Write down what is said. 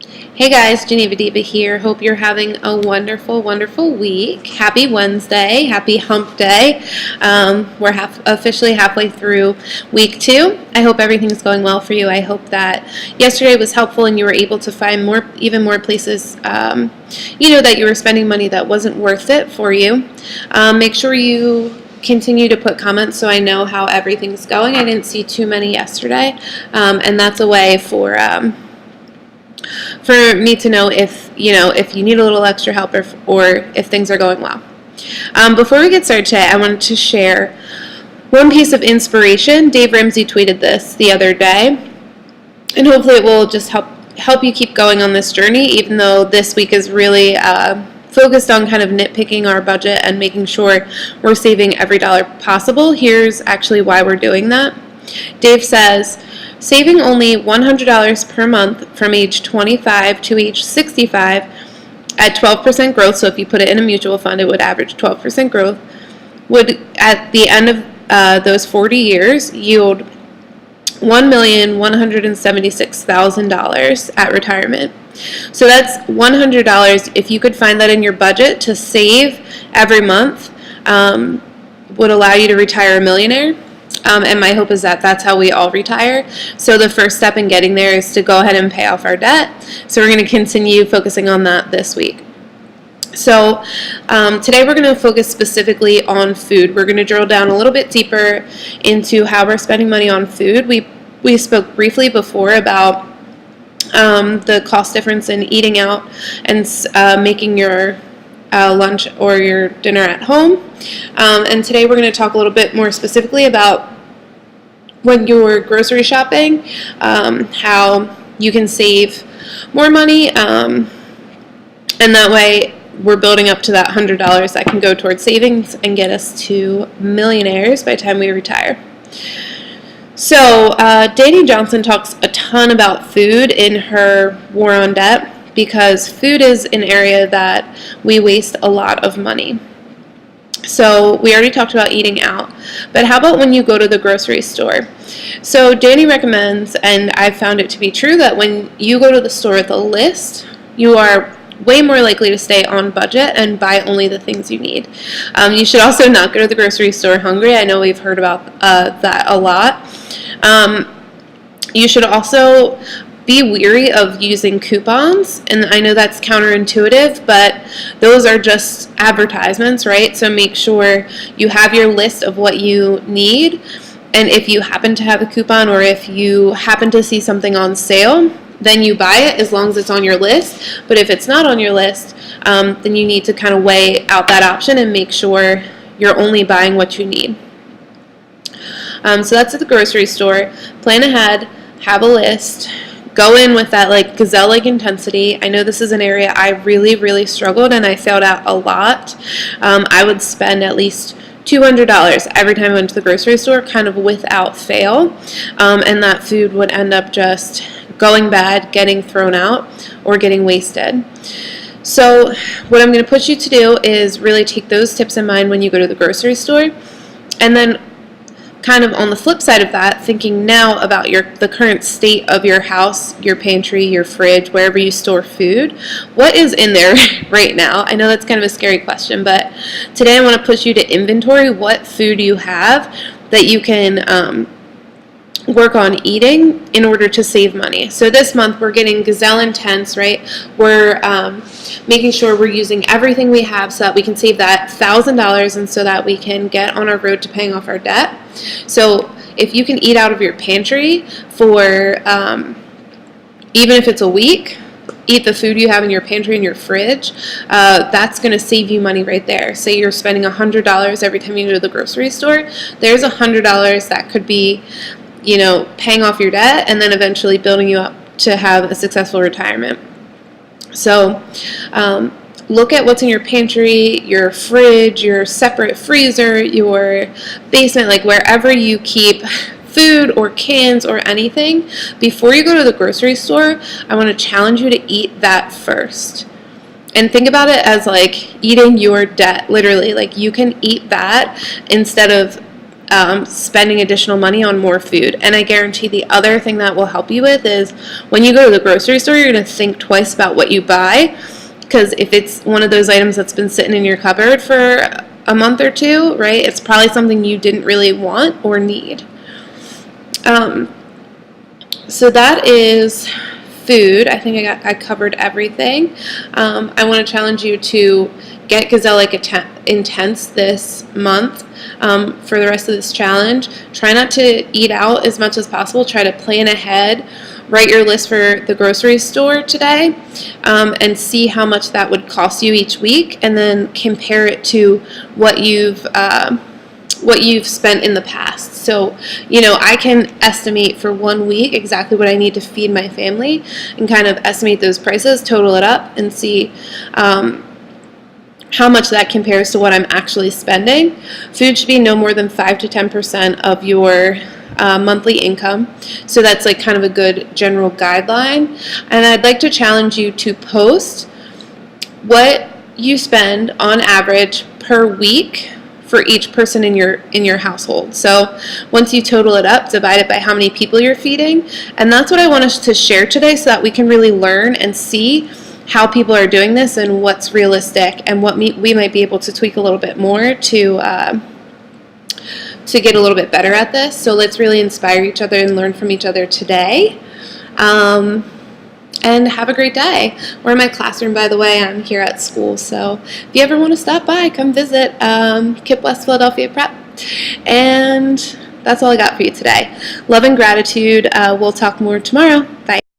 Hey guys, Jahneva Diva here. Hope you're having a wonderful, wonderful week. Happy Wednesday. Happy hump day. We're officially halfway through week 2. I hope everything's going well for you. I hope that yesterday was helpful and you were able to find even more places, that you were spending money that wasn't worth it for you. Make sure you continue to put comments so I know how everything's going. I didn't see too many yesterday, and that's a way for me to know if you need a little extra help or if things are going well. Before we get started today, I wanted to share one piece of inspiration. Dave Ramsey tweeted this the other day, and hopefully it will just help you keep going on this journey, even though this week is really focused on kind of nitpicking our budget and making sure we're saving every dollar possible. Here's actually why we're doing that. Dave says, saving only $100 per month from age 25 to age 65 at 12% growth, so if you put it in a mutual fund, it would average 12% growth, would at the end of those 40 years yield $1,176,000 at retirement. So that's $100. If you could find that in your budget to save every month, would allow you to retire a millionaire. And my hope is that that's how we all retire. So the first step in getting there is to go ahead and pay off our debt. So we're going to continue focusing on that this week. So today we're going to focus specifically on food. We're going to drill down a little bit deeper into how we're spending money on food. We spoke briefly before about the cost difference in eating out and making your lunch or your dinner at home. And today we're going to talk a little bit more specifically about when you're grocery shopping, how you can save more money, and that way we're building up to that $100 that can go towards savings and get us to millionaires by the time we retire. So Dani Johnson talks a ton about food in her War on Debt, because food is an area that we waste a lot of money. So we already talked about eating out, but how about when you go to the grocery store? So Dani recommends, and I've found it to be true, that when you go to the store with a list, you are way more likely to stay on budget and buy only the things you need. You should also not go to the grocery store hungry. I know we've heard about that a lot. You should also be weary of using coupons, and I know that's counterintuitive, but those are just advertisements, right? So make sure you have your list of what you need, and if you happen to have a coupon or if you happen to see something on sale, then you buy it as long as it's on your list. But if it's not on your list, then you need to kind of weigh out that option and make sure you're only buying what you need. So that's at the grocery store. Plan ahead, have a list. Go in with that gazelle-like intensity. I know this is an area I really, really struggled and I failed out a lot. I would spend at least $200 every time I went to the grocery store, kind of without fail, and that food would end up just going bad, getting thrown out, or getting wasted. So what I'm going to push you to do is really take those tips in mind when you go to the grocery store, and then kind of on the flip side of that, thinking now about the current state of your house, your pantry, your fridge, wherever you store food. What is in there right now? I know that's kind of a scary question, but today I want to push you to inventory what food you have that you can work on eating in order to save money. So this month we're getting gazelle intense, right? We're making sure we're using everything we have so that we can save that $1,000 and so that we can get on our road to paying off our debt. So if you can eat out of your pantry for even if it's a week, eat the food you have in your pantry and your fridge, that's going to save you money right there. Say you're spending $100 every time you go to the grocery store, there's $100 that could be paying off your debt and then eventually building you up to have a successful retirement. So look at what's in your pantry, your fridge, your separate freezer, your basement, wherever you keep food or cans or anything. Before you go to the grocery store, I want to challenge you to eat that first. And think about it as eating your debt, literally. You can eat that instead of spending additional money on more food. And I guarantee the other thing that will help you with is when you go to the grocery store, you're going to think twice about what you buy, because if it's one of those items that's been sitting in your cupboard for a month or two, right, it's probably something you didn't really want or need. So that is food. I think I covered everything. I want to challenge you to get Gazelle-like intense this month. For the rest of this challenge, try not to eat out as much as possible. Try to plan ahead. Write your list for the grocery store today, and see how much that would cost you each week, and then compare it to what you've spent in the past. So, I can estimate for 1 week exactly what I need to feed my family, and kind of estimate those prices, total it up, and see how much that compares to what I'm actually spending. Food should be no more than 5 to 10% of your monthly income. So that's like kind of a good general guideline. And I'd like to challenge you to post what you spend on average per week for each person in your household. So once you total it up, divide it by how many people you're feeding. And that's what I want us to share today, so that we can really learn and see how people are doing this and what's realistic, and what we might be able to tweak a little bit more to get a little bit better at this. So let's really inspire each other and learn from each other today. And have a great day. We're in my classroom, by the way. I'm here at school, so if you ever want to stop by, come visit KIPP West Philadelphia Prep. And that's all I got for you today. Love and gratitude. We'll talk more tomorrow. Bye.